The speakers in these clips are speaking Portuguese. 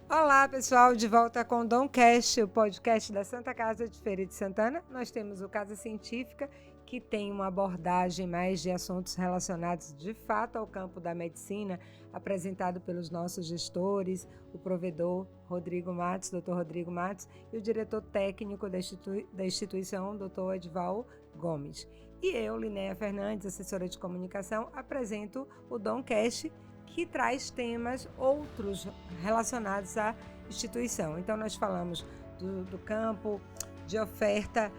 Olá, pessoal, de volta com o Domcast, o podcast da Santa Casa de Feira de Santana. Nós temos o Casa Científica, que tem uma abordagem mais de assuntos relacionados de fato ao campo da medicina, apresentado pelos nossos gestores, o provedor Rodrigo Matos, Dr. Rodrigo Matos, e o diretor técnico da instituição, Dr. Edval Gomes. E eu, Linéa Fernandes, assessora de comunicação, apresento o Domcast, que traz temas outros relacionados à instituição. Então, nós falamos do campo, de oferta,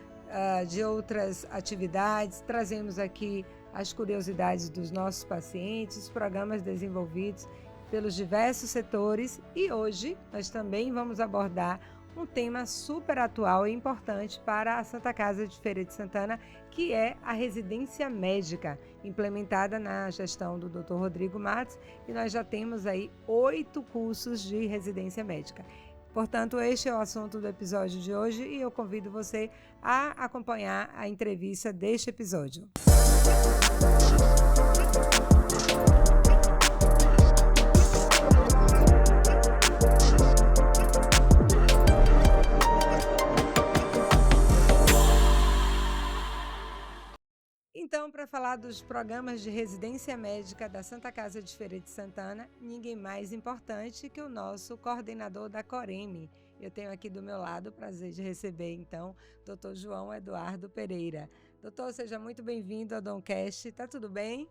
de outras atividades, trazemos aqui as curiosidades dos nossos pacientes, os programas desenvolvidos pelos diversos setores, e hoje nós também vamos abordar um tema super atual e importante para a Santa Casa de Feira de Santana, que é a residência médica, implementada na gestão do Dr. Rodrigo Matos, e nós já temos aí 8 cursos de residência médica. Portanto, este é o assunto do episódio de hoje e eu convido você a acompanhar a entrevista deste episódio. Então, para falar dos programas de residência médica da Santa Casa de Feira de Santana, ninguém mais importante que o nosso coordenador da Coreme. Eu tenho aqui do meu lado o prazer de receber, então, Dr. João Eduardo Pereira. Doutor, seja muito bem-vindo ao Domcast. Tá tudo bem?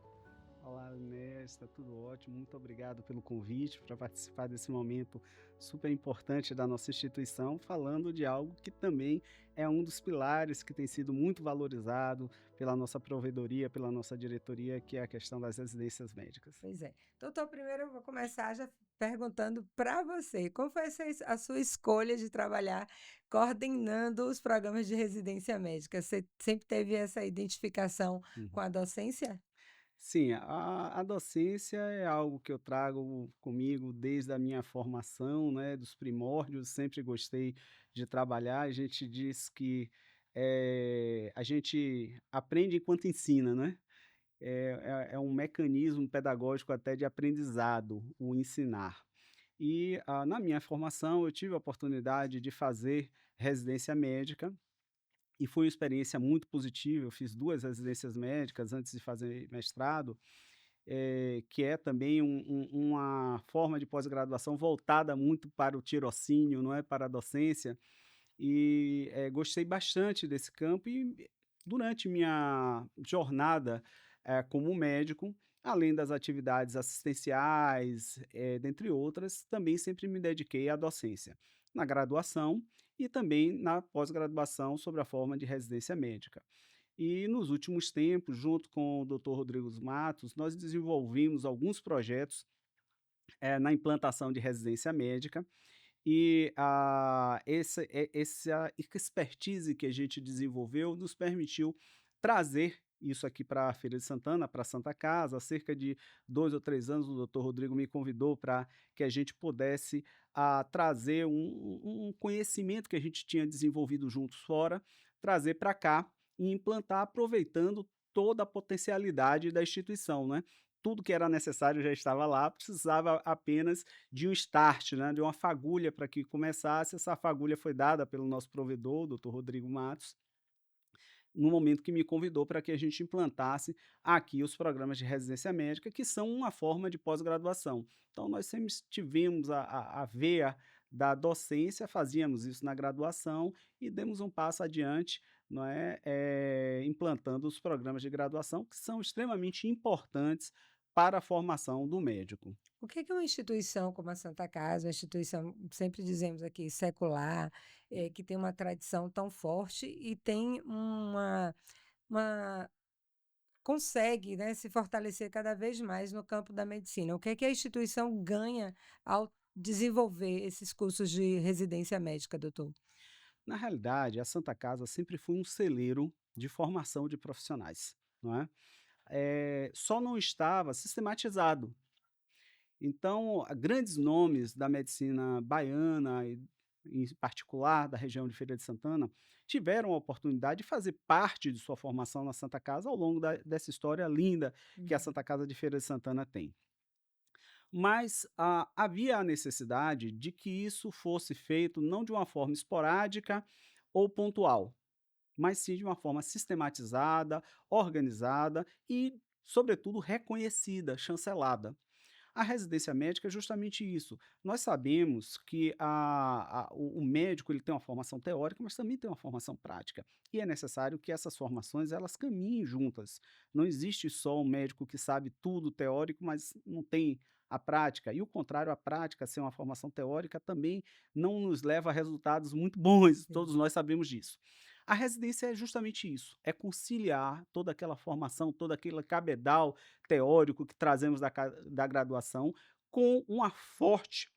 Olá, Inês, está tudo ótimo. Muito obrigado pelo convite para participar desse momento super importante da nossa instituição, falando de algo que também é um dos pilares que tem sido muito valorizado pela nossa provedoria, pela nossa diretoria, que é a questão das residências médicas. Pois é. Doutor, primeiro eu vou começar já perguntando para você, qual foi a sua escolha de trabalhar coordenando os programas de residência médica? Você sempre teve essa identificação com Uhum. a docência? Sim, a docência é algo que eu trago comigo desde a minha formação, né, dos primórdios, sempre gostei de trabalhar. A gente diz que a gente aprende enquanto ensina, né? É um mecanismo pedagógico até de aprendizado, o ensinar. E, na minha formação, eu tive a oportunidade de fazer residência médica e foi uma experiência muito positiva. Eu fiz 2 residências médicas antes de fazer mestrado, que é também uma forma de pós-graduação voltada muito para o tirocínio, não é, para a docência. E, gostei bastante desse campo e durante minha jornada, como médico, além das atividades assistenciais, dentre outras, também sempre me dediquei à docência, na graduação e também na pós-graduação sobre a forma de residência médica. E nos últimos tempos, junto com o Dr. Rodrigo Matos, nós desenvolvimos alguns projetos, na implantação de residência médica e, essa expertise que a gente desenvolveu nos permitiu trazer isso aqui para a Feira de Santana, para a Santa Casa. Há cerca de 2 ou 3 anos, o doutor Rodrigo me convidou para que a gente pudesse, trazer um conhecimento que a gente tinha desenvolvido juntos fora, trazer para cá e implantar, aproveitando toda a potencialidade da instituição, né. Tudo que era necessário já estava lá, precisava apenas de um start, né, de uma fagulha para que começasse. Essa fagulha foi dada pelo nosso provedor, o doutor Rodrigo Matos, no momento que me convidou para que a gente implantasse aqui os programas de residência médica, que são uma forma de pós-graduação. Então, nós sempre tivemos a veia da docência, fazíamos isso na graduação e demos um passo adiante, não é, implantando os programas de graduação, que são extremamente importantes para a formação do médico. O que que uma instituição como a Santa Casa, uma instituição, sempre dizemos aqui, secular, que tem uma tradição tão forte e tem uma consegue, né, se fortalecer cada vez mais no campo da medicina? O que é que a instituição ganha ao desenvolver esses cursos de residência médica, doutor? Na realidade, a Santa Casa sempre foi um celeiro de formação de profissionais, não é? Só não estava sistematizado. Então, grandes nomes da medicina baiana e em particular da região de Feira de Santana, tiveram a oportunidade de fazer parte de sua formação na Santa Casa ao longo dessa história linda que a Uhum. Santa Casa de Feira de Santana tem. mas havia a necessidade de que isso fosse feito não de uma forma esporádica ou pontual, mas sim de uma forma sistematizada, organizada e, sobretudo, reconhecida, chancelada. A residência médica é justamente isso. Nós sabemos que o médico ele tem uma formação teórica, mas também tem uma formação prática. E é necessário que essas formações elas caminhem juntas. Não existe só um médico que sabe tudo teórico, mas não tem a prática. E o contrário, a prática, sem uma formação teórica, também não nos leva a resultados muito bons. Sim. Todos nós sabemos disso. A residência é justamente isso, é conciliar toda aquela formação, todo aquele cabedal teórico que trazemos da graduação, com uma forte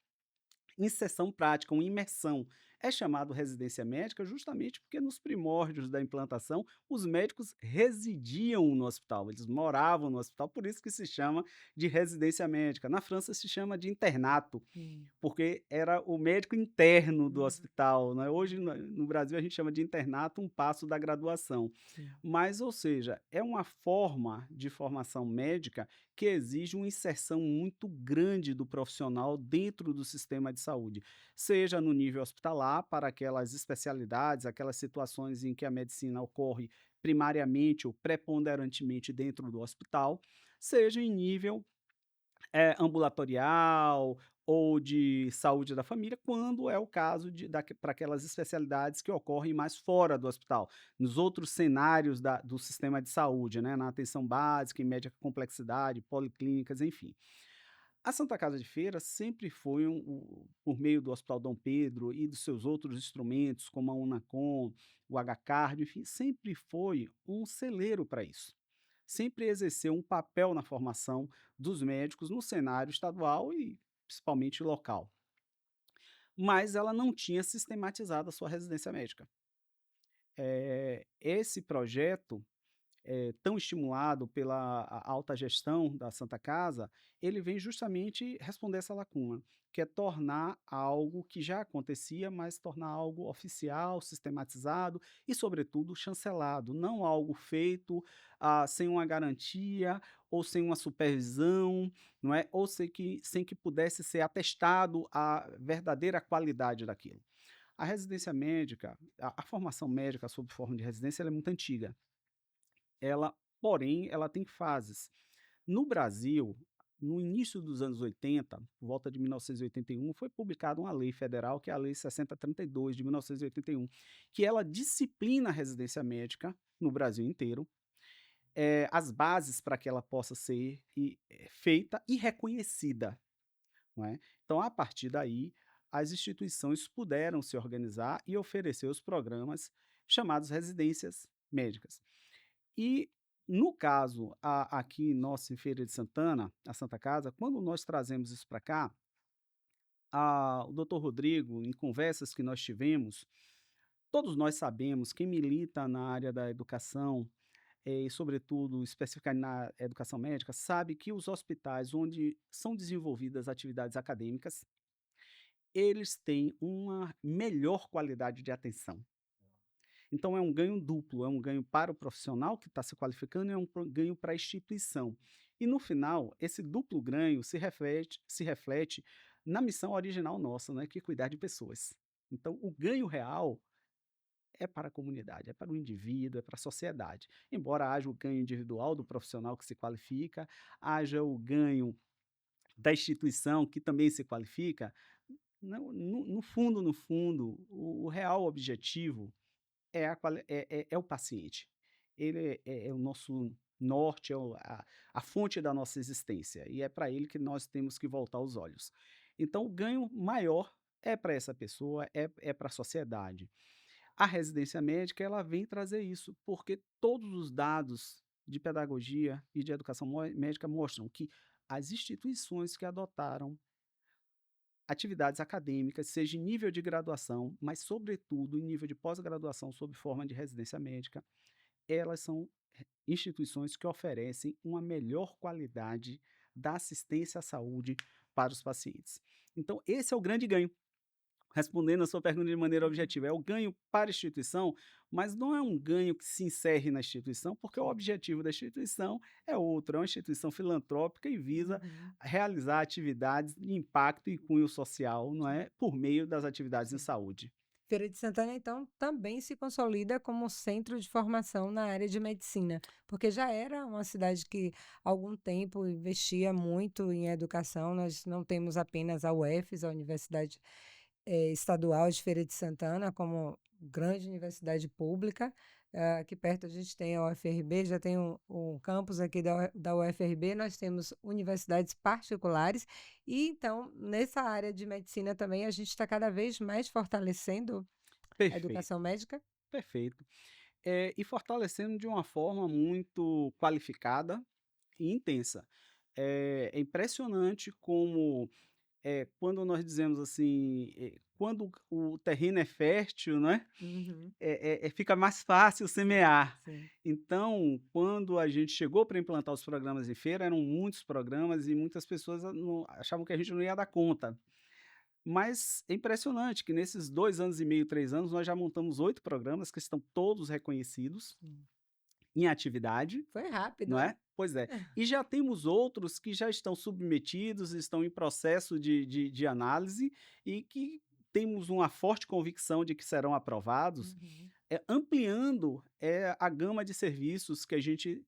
inserção prática, uma imersão. É chamado residência médica justamente porque nos primórdios da implantação, os médicos residiam no hospital, eles moravam no hospital, por isso que se chama de residência médica. Na França se chama de internato, Hum. porque era o médico interno do Uhum. hospital, né. Hoje no Brasil a gente chama de internato um passo da graduação. Sim. Mas, ou seja, é uma forma de formação médica que exige uma inserção muito grande do profissional dentro do sistema de saúde, seja no nível hospitalar, para aquelas especialidades, aquelas situações em que a medicina ocorre primariamente ou preponderantemente dentro do hospital, seja em nível ambulatorial ou de saúde da família, quando é o caso para aquelas especialidades que ocorrem mais fora do hospital, nos outros cenários do sistema de saúde, né, na atenção básica, em média complexidade, policlínicas, enfim. A Santa Casa de Feira sempre foi por meio do Hospital Dom Pedro e dos seus outros instrumentos, como a Unacom, o Hcardio, enfim, sempre foi um celeiro para isso. Sempre exerceu um papel na formação dos médicos no cenário estadual e principalmente local. Mas ela não tinha sistematizado a sua residência médica. Esse projeto tão estimulado pela alta gestão da Santa Casa, ele vem justamente responder essa lacuna, que é tornar algo que já acontecia, mas tornar algo oficial, sistematizado e, sobretudo, chancelado, não algo feito sem uma garantia ou sem uma supervisão, não é? Ou sem que pudesse ser atestado a verdadeira qualidade daquilo. A residência médica, a formação médica sob forma de residência, ela é muito antiga. Ela tem fases. No Brasil, no início dos anos 80, por volta de 1981, foi publicada uma lei federal, que é a Lei 6032 de 1981, que ela disciplina a residência médica no Brasil inteiro, as bases para que ela possa ser feita e reconhecida, não é? Então, a partir daí, as instituições puderam se organizar e oferecer os programas chamados residências médicas. E, no caso, aqui nosso em Feira de Santana, a Santa Casa, quando nós trazemos isso para cá, o doutor Rodrigo, em conversas que nós tivemos, todos nós sabemos, quem milita na área da educação, e sobretudo especificamente na educação médica, sabe que os hospitais onde são desenvolvidas atividades acadêmicas, eles têm uma melhor qualidade de atenção. Então é um ganho duplo, é um ganho para o profissional que está se qualificando e é um ganho para a instituição. E no final, esse duplo ganho se reflete na missão original nossa, né, que é cuidar de pessoas. Então o ganho real é para a comunidade, é para o indivíduo, é para a sociedade. Embora haja o ganho individual do profissional que se qualifica, haja o ganho da instituição que também se qualifica, no fundo, no fundo, o real objetivo é o paciente. Ele é o nosso norte, é a fonte da nossa existência, e é para ele que nós temos que voltar os olhos. Então o ganho maior é para essa pessoa, é para a sociedade. A residência médica, ela vem trazer isso, porque todos os dados de pedagogia e de educação médica mostram que as instituições que adotaram atividades acadêmicas, seja em nível de graduação, mas sobretudo em nível de pós-graduação sob forma de residência médica, elas são instituições que oferecem uma melhor qualidade da assistência à saúde para os pacientes. Então, esse é o grande ganho. respondendo a sua pergunta de maneira objetiva, é o ganho para a instituição, mas não é um ganho que se encerre na instituição, porque o Sim. objetivo da instituição é outro, é uma instituição filantrópica e visa Uhum. realizar atividades de impacto e cunho social, não Sim, é, por meio das atividades em sim. saúde. Feira de Santana, então, também se consolida como centro de formação na área de medicina, porque já era uma cidade que há algum tempo investia muito em educação. Nós não temos apenas a UFES, a Universidade Estadual de Feira de Santana, como grande universidade pública. Aqui perto a gente tem a UFRB, já tem um campus aqui da UFRB, nós temos universidades particulares, e então, nessa área de medicina também, a gente está cada vez mais fortalecendo a Perfeito, educação médica? perfeito. E fortalecendo de uma forma muito qualificada e intensa. É impressionante como quando nós dizemos assim, quando o terreno é fértil, né, Uhum. fica mais fácil Sim, semear. sim. Então, quando a gente chegou para implantar os programas em feira, eram muitos programas e muitas pessoas achavam que a gente não ia dar conta. Mas é impressionante que nesses 2 anos e meio, 3 anos, nós já montamos 8 programas que estão todos reconhecidos Sim. em atividade, Foi rápido, não é? é? Pois é. E já temos outros que já estão submetidos, estão em processo de análise e que temos uma forte convicção de que serão aprovados, Uhum. ampliando, a gama de serviços que a gente,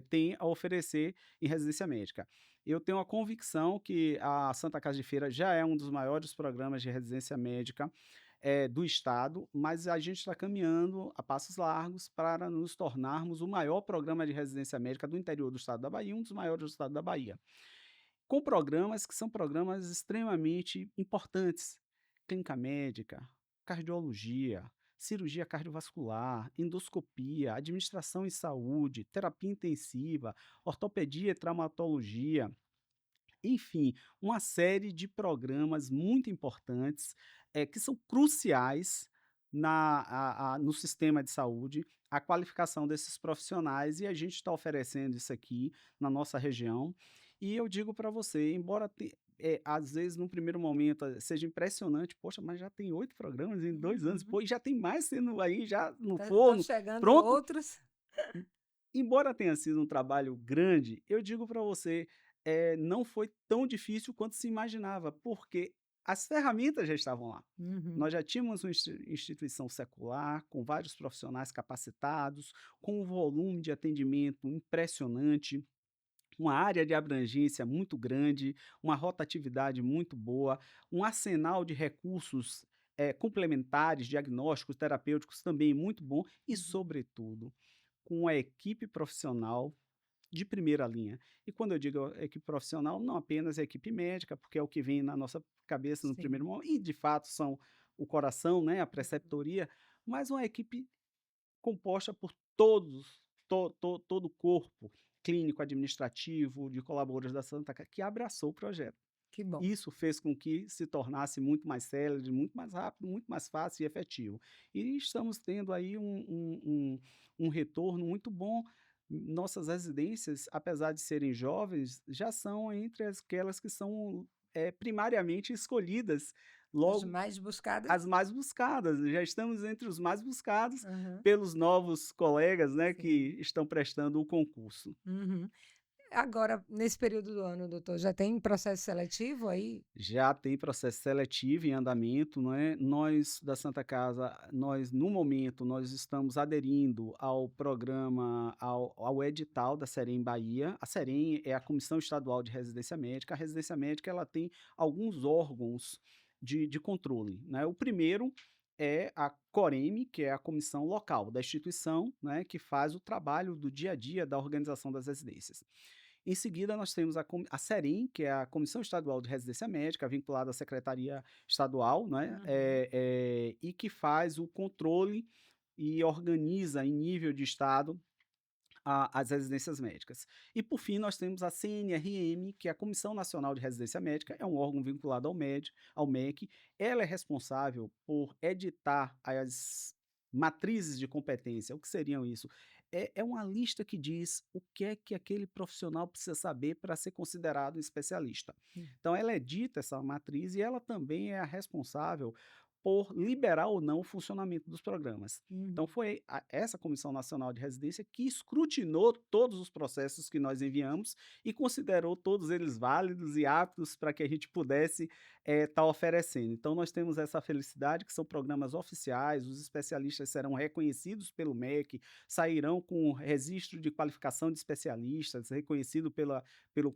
tem a oferecer em residência médica. Eu tenho a convicção que a Santa Casa de Feira já é um dos maiores programas de residência médica, do estado, mas a gente está caminhando a passos largos para nos tornarmos o maior programa de residência médica do interior do estado da Bahia, um dos maiores do estado da Bahia. Com programas que são programas extremamente importantes: clínica médica, cardiologia, cirurgia cardiovascular, endoscopia, administração em saúde, terapia intensiva, ortopedia e traumatologia. Enfim, uma série de programas muito importantes, que são cruciais no sistema de saúde, a qualificação desses profissionais, e a gente está oferecendo isso aqui na nossa região. E eu digo para você, embora às vezes, num primeiro momento, seja impressionante, poxa, mas já tem 8 programas em 2 anos, Uhum. pô, e já tem mais sendo aí já no Estão forno, chegando pronto. outros. Embora tenha sido um trabalho grande, eu digo para você, não foi tão difícil quanto se imaginava, porque as ferramentas já estavam lá. Uhum. Nós já tínhamos uma instituição secular, com vários profissionais capacitados, com um volume de atendimento impressionante, uma área de abrangência muito grande, uma rotatividade muito boa, um arsenal de recursos, complementares, diagnósticos, terapêuticos também muito bom e, Uhum. sobretudo, com a equipe profissional de primeira linha. E quando eu digo equipe profissional, não apenas a equipe médica, porque é o que vem na nossa cabeça no primeiro Sim. momento, e de fato são o coração, né, a Uhum. preceptoria, mas uma equipe composta por todos, todo o corpo clínico, administrativo, de colaboradores da Santa Casa, que abraçou o projeto. Que bom. Isso fez com que se tornasse muito mais célere, muito mais rápido, muito mais fácil e efetivo. E estamos tendo aí um retorno muito bom. Nossas residências, apesar de serem jovens, já são entre aquelas que são primariamente escolhidas, As logo mais buscadas? as mais buscadas. Já estamos entre os mais buscados Aham. pelos novos colegas, né, Sim. que estão prestando o concurso. Uhum. Agora, nesse período do ano, doutor, já tem processo seletivo aí? Já tem processo seletivo em andamento, não é? Nós da Santa Casa, nós no momento, nós estamos aderindo ao programa, ao edital da Serem Bahia. A Serem é a Comissão Estadual de Residência Médica. A residência médica, ela tem alguns órgãos de controle, né? O primeiro é a Coreme, que é a comissão local da instituição, né, que faz o trabalho do dia a dia da organização das residências. Em seguida, nós temos a Serim, que é a Comissão Estadual de Residência Médica, vinculada à Secretaria Estadual, né, Uhum. e que faz o controle e organiza em nível de estado as residências médicas. E por fim, nós temos a CNRM, que é a Comissão Nacional de Residência Médica, é um órgão vinculado ao MEC. Ela é responsável por editar as matrizes de competência. O que seriam isso? é uma lista que diz o que é que aquele profissional precisa saber para ser considerado um especialista. Hum. Então ela edita essa matriz e ela também é a responsável por liberar ou não o funcionamento dos programas. Uhum. Então foi essa Comissão Nacional de Residência que escrutinou todos os processos que nós enviamos e considerou todos eles válidos e aptos para que a gente pudesse estar oferecendo. Então nós temos essa felicidade que são programas oficiais, os especialistas serão reconhecidos pelo MEC, sairão com registro de qualificação de especialistas, reconhecido pelo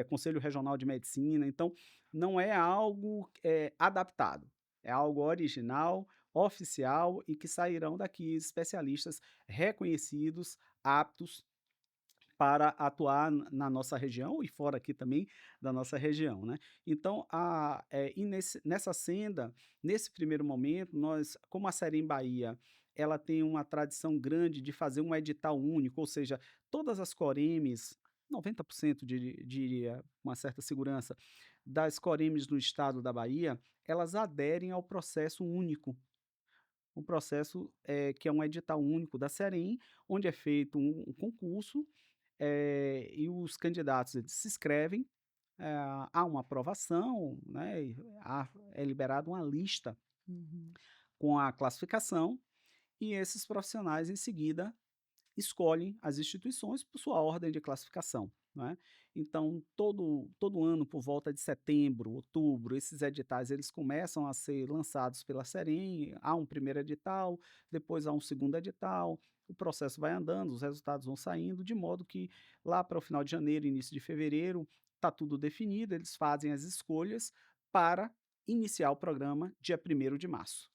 Conselho Regional de Medicina. Então, não é algo adaptado, é algo original, oficial e que sairão daqui especialistas reconhecidos, aptos para atuar na nossa região e fora aqui também da nossa região, né. Então e nessa senda, nesse primeiro momento, nós como a Serem Bahia, ela tem uma tradição grande de fazer um edital único, ou seja, todas as Coremes, 90% diria, com uma certa segurança, das Coremes do estado da Bahia, elas aderem ao processo único. Um processo, que é um edital único da Serem, onde é feito um concurso, e os candidatos eles se inscrevem, há uma aprovação, né, e é liberada uma lista Uhum. com a classificação, e esses profissionais em seguida escolhem as instituições por sua ordem de classificação, não é. Então todo ano por volta de setembro, outubro, esses editais eles começam a ser lançados pela Serem, há um primeiro edital, depois há um segundo edital, o processo vai andando, os resultados vão saindo, de modo que lá para o final de janeiro, início de fevereiro, está tudo definido, eles fazem as escolhas para iniciar o programa dia 1º de março.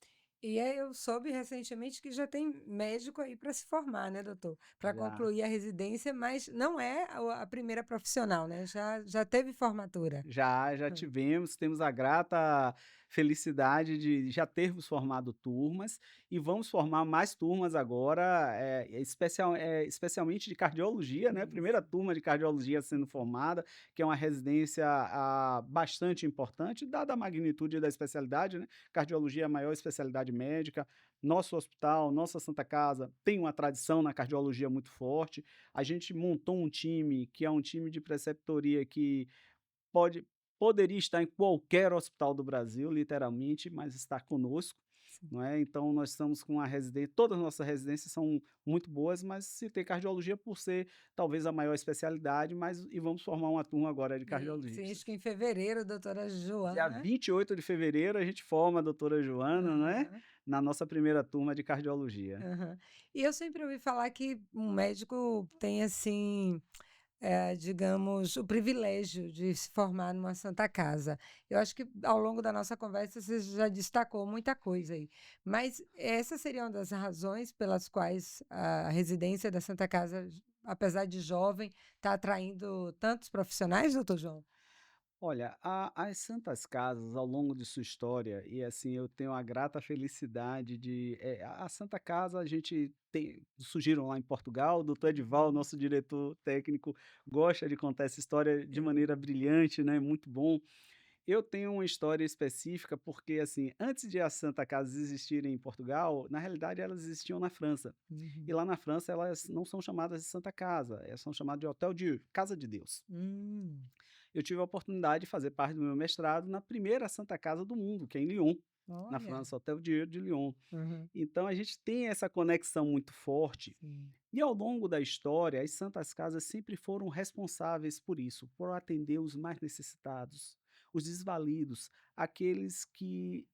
E aí eu soube recentemente que já tem médico aí para se formar, né, doutor? Para Já. concluir a residência, mas não é a primeira profissional, né? Já teve formatura. Já Hã. tivemos, temos a grata felicidade de já termos formado turmas e vamos formar mais turmas agora, especialmente de cardiologia, né, primeira Isso. turma de cardiologia sendo formada, que é uma residência, bastante importante, dada a magnitude da especialidade, né, cardiologia é a maior especialidade médica, nosso hospital, nossa Santa Casa tem uma tradição na cardiologia muito forte, a gente montou um time, que é um time de preceptoria que Pode poderia estar em qualquer hospital do Brasil, literalmente, mas está conosco, Sim. não é. Então nós estamos com uma residência, todas as nossas residências são muito boas, mas citei cardiologia por ser talvez a maior especialidade, mas e vamos formar uma turma agora de E sim, acho cardiologistas. que em fevereiro, doutora Dia Joana. 28 de fevereiro a gente forma a doutora Joana, né, Aham, na nossa primeira turma de cardiologia. aham. E eu sempre ouvi falar que um médico tem assim, digamos, o privilégio de se formar numa Santa Casa. Eu acho que ao longo da nossa conversa você já destacou muita coisa aí. Mas essa seria uma das razões pelas quais a residência da Santa Casa, apesar de jovem, está atraindo tantos profissionais, doutor João? Olha, as santas casas ao longo de sua história, e assim, eu tenho a grata felicidade de, a Santa Casa a gente tem surgiram lá em Portugal, o doutor Edival, Uhum. nosso diretor técnico, gosta de contar essa história de É. maneira brilhante, né, muito bom. Eu tenho uma história específica, porque assim, antes de as Santa Casas existirem em Portugal, na realidade elas existiam na França. E Uhum. lá na França elas não são chamadas de Santa Casa, elas são chamadas de Hotel Dieu, Casa de Deus. Hum. Eu tive a oportunidade de fazer parte do meu mestrado na primeira Santa Casa do mundo, que é em Lyon, na Olha. França, Hotel Dieu de Lyon. Uhum. Então a gente tem essa conexão muito forte. Sim. E ao longo da história, as Santas Casas sempre foram responsáveis por isso, por atender os mais necessitados, os desvalidos, aqueles que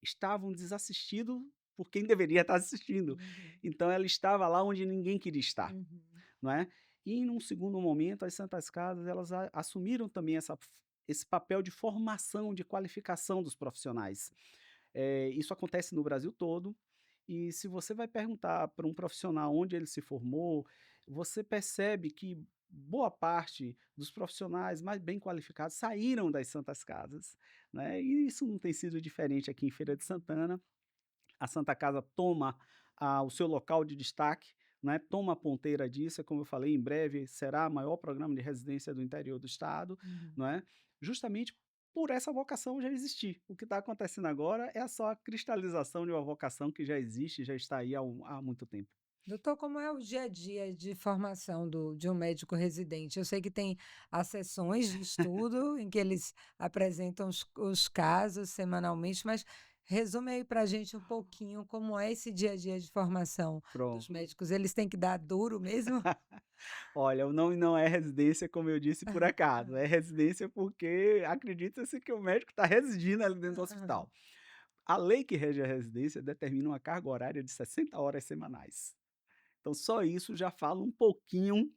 estavam desassistidos por quem deveria estar assistindo. Uhum. Então ela estava lá onde ninguém queria estar, Uhum. não é? E num segundo momento, as Santas Casas elas assumiram também esse papel de formação, de qualificação dos profissionais. Isso acontece no Brasil todo, e se você vai perguntar para um profissional onde ele se formou, você percebe que boa parte dos profissionais mais bem qualificados saíram das Santas Casas, né, e isso não tem sido diferente aqui em Feira de Santana. A Santa Casa toma o seu local de destaque, né, toma a ponteira disso, como eu falei, em breve será o maior programa de residência do interior do estado, Uhum. não é, justamente por essa vocação já existir. O que está acontecendo agora é só a cristalização de uma vocação que já existe, já está aí há muito tempo. Doutor, como é o dia a dia de formação de um médico residente? Eu sei que tem as sessões de estudo em que eles apresentam os casos semanalmente, mas resume aí para a gente um pouquinho como é esse dia a dia de formação dos Pronto. médicos. Eles têm que dar duro mesmo? Olha, o nome não é residência, como eu disse, por acaso. É residência porque acredita-se que o médico está residindo ali dentro do hospital. A lei que rege a residência determina uma carga horária de 60 horas semanais. Então, só isso já fala um pouquinho,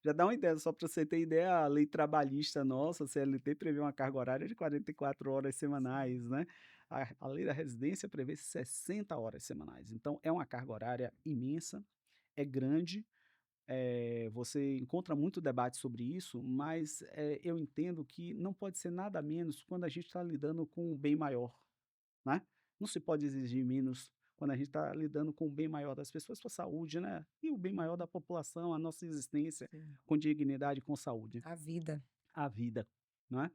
já dá uma ideia, só para você ter ideia, a lei trabalhista nossa, a CLT, prevê uma carga horária de 44 horas Sim, semanais, né? A lei da residência prevê 60 horas semanais. Então, é uma carga horária imensa, é grande, você encontra muito debate sobre isso, mas eu entendo que não pode ser nada menos quando a gente está lidando com um bem maior, né? Não se pode exigir menos quando a gente está lidando com o bem maior das pessoas, com a saúde, né? E o bem maior da população, a nossa existência sim. com dignidade, com saúde, A vida. a vida, né?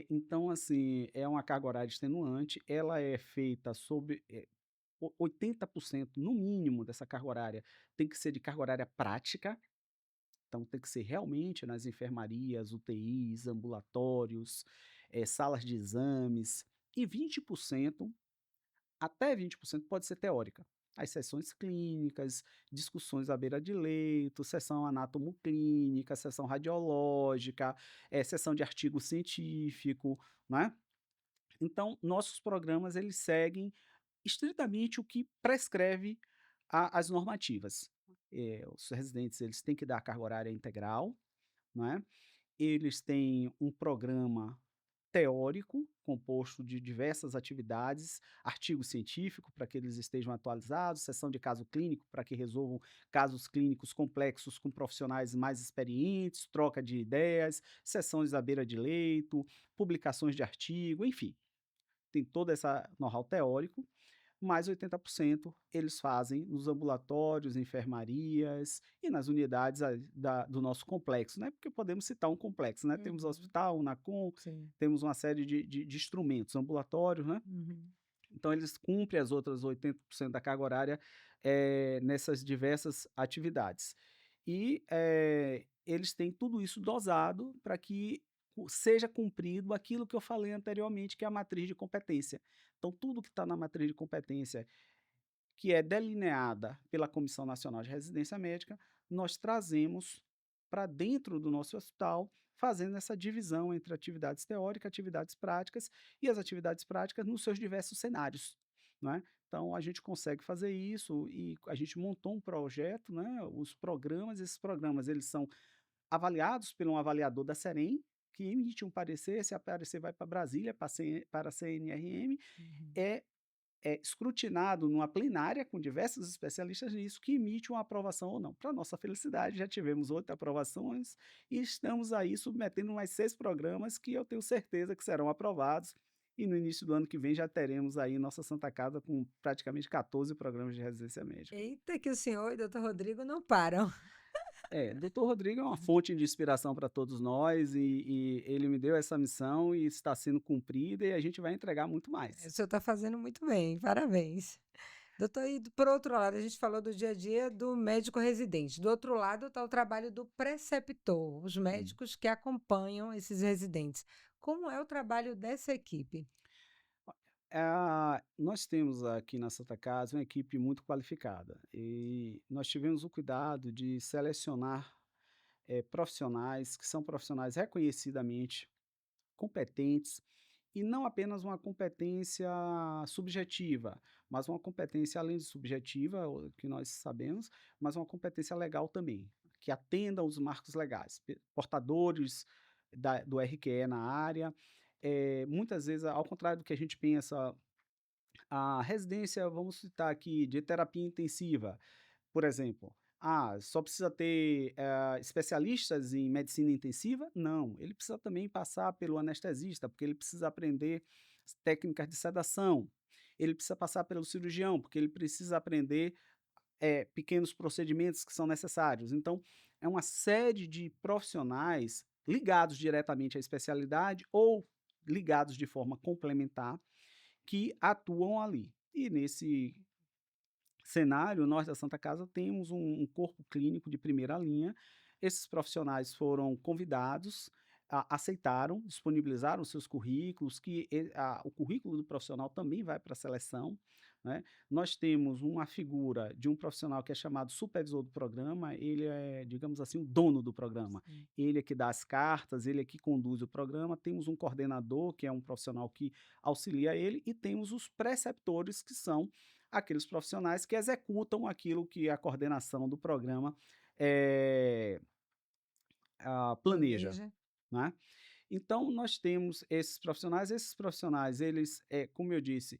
Então, assim, é uma carga horária extenuante, ela é feita sob 80% no mínimo dessa carga horária tem que ser de carga horária prática. Então tem que ser realmente nas enfermarias, UTIs, ambulatórios, salas de exames, e 20%, até 20% pode ser teórica. As sessões clínicas, discussões à beira de leito, sessão anatomoclínica, sessão radiológica, sessão de artigo científico, né. Então nossos programas eles seguem estritamente o que prescreve as normativas. Os residentes eles têm que dar carga horária integral, né? Eles têm um programa teórico composto de diversas atividades, artigo científico para que eles estejam atualizados, sessão de caso clínico para que resolvam casos clínicos complexos com profissionais mais experientes, troca de ideias, sessões à beira de leito, publicações de artigo, enfim, tem toda essa know-how teórico, mais 80% eles fazem nos ambulatórios, enfermarias e nas unidades do nosso complexo, né? Porque podemos citar um complexo, né? Temos o Uhum. hospital, o NACOM, Sim. temos uma série de instrumentos ambulatórios, né? Uhum. Então eles cumprem as outras 80% da carga horária nessas diversas atividades. E eles têm tudo isso dosado para que seja cumprido aquilo que eu falei anteriormente, que é a matriz de competência. Então, tudo que está na matriz de competência, que é delineada pela Comissão Nacional de Residência Médica, nós trazemos para dentro do nosso hospital, fazendo essa divisão entre atividades teóricas, atividades práticas e as atividades práticas nos seus diversos cenários, não é? Então a gente consegue fazer isso e a gente montou um projeto, né, os programas, esses programas eles são avaliados por um avaliador da Serem, que emite um parecer, esse parecer vai para Brasília, para a CNRM, Uhum. é escrutinado numa plenária com diversos especialistas nisso, que emite uma aprovação ou não. Para nossa felicidade, já tivemos 8 aprovações e estamos aí submetendo mais 6 programas que eu tenho certeza que serão aprovados, e no início do ano que vem já teremos aí nossa Santa Casa com praticamente 14 programas de residência médica. Eita, que o senhor e doutor Rodrigo não param. Doutor Rodrigo é uma fonte de inspiração para todos nós e ele me deu essa missão e está sendo cumprida e a gente vai entregar muito O mais. senhor está fazendo muito bem, parabéns. Doutor, e por outro lado, a gente falou do dia a dia do médico residente. Do outro lado está o trabalho do preceptor, os Hum. médicos que acompanham esses residentes. Como é o trabalho dessa equipe? Nós temos aqui na Santa Casa uma equipe muito qualificada e nós tivemos o cuidado de selecionar profissionais que são profissionais reconhecidamente competentes e não apenas uma competência subjetiva, mas uma competência além de subjetiva, que nós sabemos, mas uma competência legal também, que atenda aos marcos legais, portadores do RQE na área. Muitas vezes, ao contrário do que a gente pensa, a residência, vamos citar aqui, de terapia intensiva, por exemplo. Só precisa ter especialistas em medicina intensiva? Não, ele precisa também passar pelo anestesista, porque ele precisa aprender as técnicas de sedação. Ele precisa passar pelo cirurgião, porque ele precisa aprender pequenos procedimentos que são necessários. Então, é uma série de profissionais ligados diretamente à especialidade ou ligados de forma complementar que atuam ali. E cenário, nós da Santa Casa temos um corpo clínico de primeira linha. Esses profissionais foram convidados, aceitaram, disponibilizaram seus currículos, o currículo do profissional também vai para a seleção, né. Nós temos uma figura de um profissional que é chamado supervisor do programa, ele é, digamos assim, o dono do programa. Sim. Ele é que dá as cartas, ele é que conduz o programa. Temos um coordenador, que é um profissional que auxilia ele, e temos os preceptores, que são aqueles profissionais que executam aquilo que a coordenação do programa eh, planeja, Planeja. né. Então nós temos esses profissionais eles, como eu disse,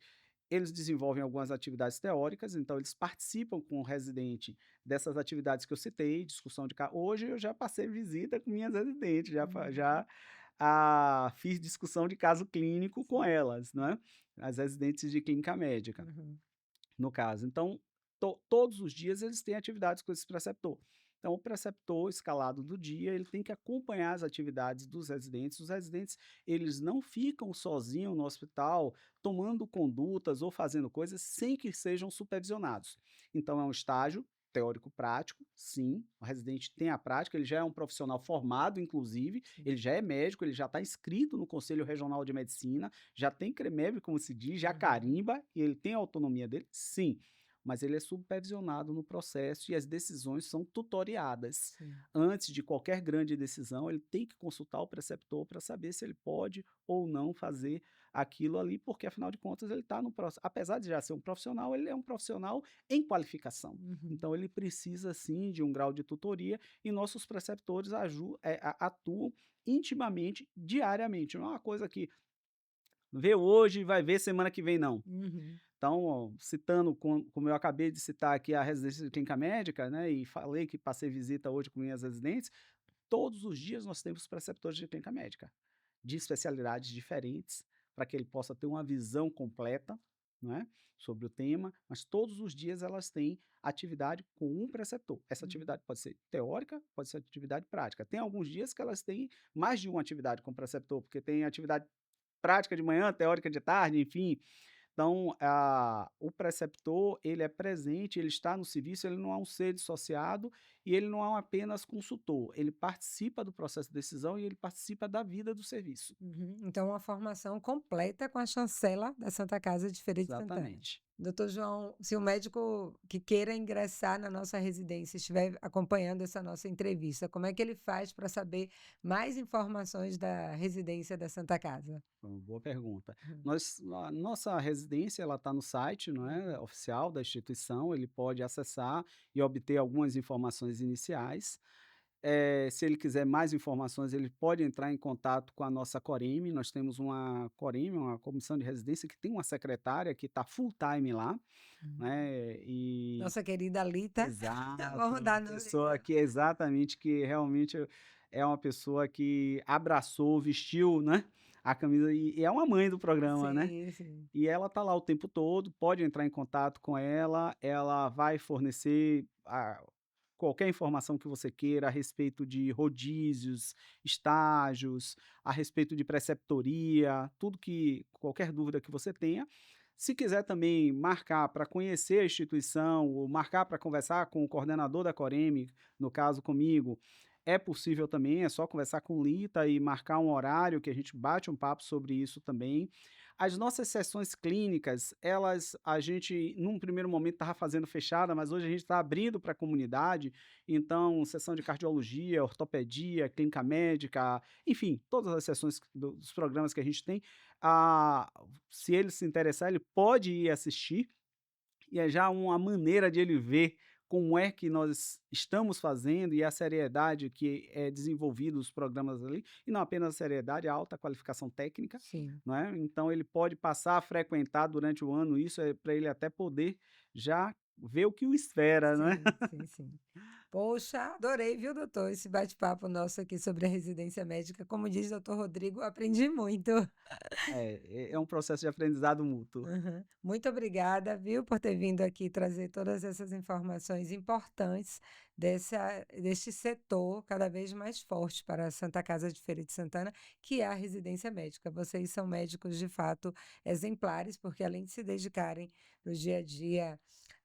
eles desenvolvem algumas atividades teóricas, então eles participam com o residente dessas atividades que eu citei, discussão de ca hoje eu já passei visita com minhas residentes, Uhum. fiz discussão de caso clínico com Sim. elas, né, as residentes de clínica médica. Uhum. No caso, então, todos os dias eles têm atividades com esse preceptor. Então, o preceptor escalado do dia, ele tem que acompanhar as atividades dos residentes. Os residentes, eles não ficam sozinhos no hospital, tomando condutas ou fazendo coisas sem que sejam supervisionados. Então, é um estágio teórico-prático, sim, o residente tem a prática, ele já é um profissional formado, inclusive, Sim. ele já é médico, ele já está inscrito no Conselho Regional de Medicina, já tem CREMEB, como se diz, já Uhum. carimba e ele tem a autonomia dele? Sim, mas ele é supervisionado no processo e as decisões são tutoriadas. Sim. Antes de qualquer grande decisão, ele tem que consultar o preceptor para saber se ele pode ou não fazer aquilo ali, porque afinal de contas ele está no processo. Apesar de já ser um profissional, ele é um profissional em qualificação. Uhum. Então ele precisa sim de um grau de tutoria e nossos preceptores atuam intimamente, diariamente. Não é uma coisa que vê hoje e vai ver semana que vem, não. Uhum. Então, ó, citando como eu acabei de citar aqui a residência de clínica médica, né, e falei que passei visita hoje com minhas residentes, todos os dias nós temos preceptores de clínica médica, de especialidades diferentes, para que ele possa ter uma visão completa, né, sobre o tema, mas todos os dias elas têm atividade com um preceptor. Essa Uhum. atividade pode ser teórica, pode ser atividade prática. Tem alguns dias que elas têm mais de uma atividade com preceptor, porque tem atividade prática de manhã, teórica de tarde, enfim. Então, o preceptor, ele é presente, ele está no serviço, ele não é um ser dissociado e ele não é apenas consultor, ele participa do processo de decisão e ele participa da vida do serviço. Uhum. Então, uma formação completa com a chancela da Santa Casa de Feira de Santana. Exatamente. Doutor João, se o médico que queira ingressar na nossa residência estiver acompanhando essa nossa entrevista, como é que ele faz para saber mais informações da residência da Santa Casa? Boa pergunta. Uhum. A nossa residência, ela está no site, não é, Uhum. oficial da instituição, ele pode acessar e obter algumas informações iniciais. Se ele quiser mais informações, ele pode entrar em contato com a nossa Coreme. Nós temos uma Coreme, uma comissão de residência, que tem uma secretária que está full time lá, Uhum. né? E Nossa querida Alita, exato, vamos dar uma nome pessoa dela. que exatamente que realmente é uma pessoa que abraçou, vestiu, né? A camisa e é uma mãe do programa, né? Sim, sim. E ela tá lá o tempo todo, pode entrar em contato com ela, ela vai fornecer qualquer informação que você queira a respeito de rodízios, estágios, a respeito de preceptoria, tudo que qualquer dúvida que você tenha. Se quiser também marcar para conhecer a instituição ou marcar para conversar com o coordenador da Coreme, no caso comigo, é possível também, é só conversar com Lita e marcar um horário que a gente bate um papo sobre isso também. As nossas sessões clínicas, a gente num primeiro momento estava fazendo fechada, mas hoje a gente está abrindo para a comunidade, então sessão de cardiologia, ortopedia, clínica médica, enfim, todas as sessões dos programas que a gente tem, ah, se ele se interessar, ele pode ir assistir, e é já uma maneira de ele ver como é que nós estamos fazendo e a seriedade que é desenvolvido os programas ali, e não apenas a seriedade, a alta qualificação técnica, Sim. não é? Então ele pode passar a frequentar durante o ano isso, para ele até poder já ver o que o espera, não é? Sim, sim, sim. Poxa, adorei, viu, doutor, esse bate-papo nosso aqui sobre a residência médica. Como diz doutor Rodrigo, aprendi muito. É um processo de aprendizado mútuo. Aham. Muito obrigada, viu, por ter vindo aqui trazer todas essas informações importantes deste setor cada vez mais forte para a Santa Casa de Feira de Santana, que é a residência médica. Vocês são médicos de fato exemplares, porque além de se dedicarem no dia a dia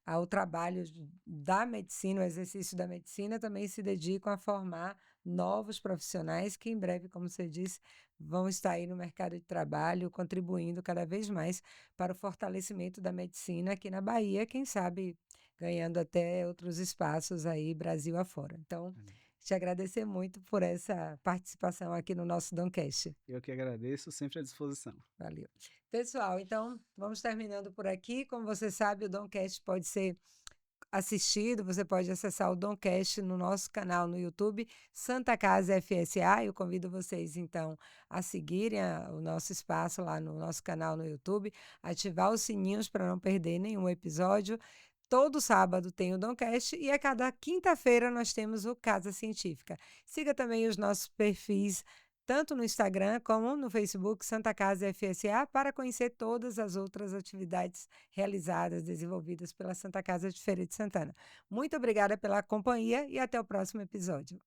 ao trabalho da medicina, o exercício da medicina, também se dedicam a formar novos profissionais que em breve, como você disse, vão estar aí no mercado de trabalho, contribuindo cada vez mais para o fortalecimento da medicina aqui na Bahia, quem sabe ganhando até outros espaços aí, Brasil afora. Então, te agradecer muito por essa participação aqui no nosso Doncast. Eu que agradeço, sempre à disposição. Valeu. Pessoal, então vamos terminando por aqui. Como você sabe, o Doncast pode ser assistido, você pode acessar o Doncast no nosso canal no YouTube, Santa Casa FSA. Eu convido vocês, então, a seguirem o nosso espaço lá no nosso canal no YouTube, ativar os sininhos para não perder nenhum episódio. Todo sábado tem o Doncast e a cada quinta-feira nós temos o Casa Científica. Siga também os nossos perfis, tanto no Instagram como no Facebook Santa Casa FSA, para conhecer todas as outras atividades realizadas, desenvolvidas pela Santa Casa de Feira de Santana. Muito obrigada pela companhia e até o próximo episódio.